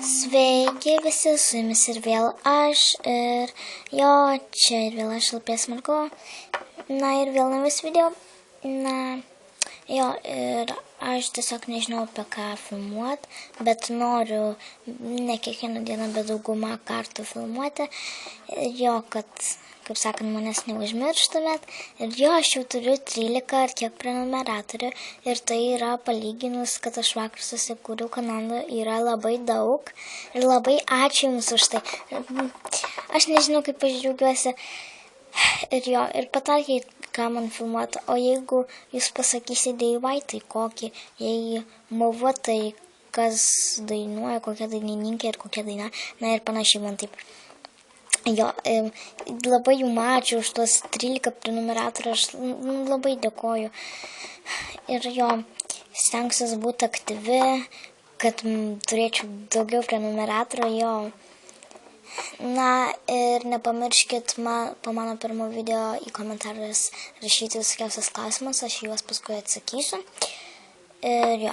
Sveiki visi, su jumis ir vėl aš čia ir vėl aš Lapės Margo. Ir vėl naujas video. Ir aš tiesiog nežinau apie ką filmuoti, bet noriu ne kiekvieną dieną, bet daugumą kartų filmuoti. Kad, kaip sakant, manęs neužmirštumėt. Ir aš jau turiu 13 ar kiek prenumeratorių. Ir tai yra palyginus, kad aš vakar susikūriau kanalą, yra labai daug. Ir labai ačiū Jums už tai. Aš nežinau, kaip aš džiaugiuosi. Ir patarkit, ką man filmuoti. O jeigu Jūs pasakysite Deivai, tai kokį, jei Mova, tai kas dainuoja, kokia dainininkė ir kokia daina. Ir panašiai man taip. Labai Jums ačiū už tuos 13 prenumeratorių, aš labai dėkoju. Ir stengsiuosi būti aktyvi, kad turėčiau daugiau prenumeratorių. Ir nepamirškit po mano pirmo video į komentarus rašyti visokiausias klausimus, aš juos paskui atsakysiu. Ir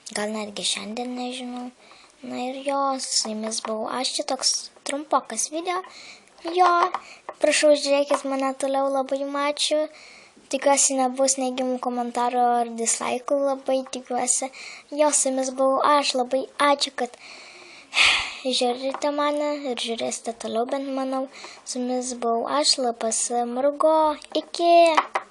gal netgi šiandien, nežinau. Su jumis buvau aš, čia toks trumpokas video. Prašau, žiūrėkit mane toliau, labai Jums ačiū. Tikiuosi nebus neigiamų komentarų ar dislaikų, labai tikiuosi. Su jumis buvau aš, labai ačiū, kad žiūrite mane ir žiūrėsite toliau, bent manau. Su jumis buvau aš, Lapės Margo. Iki!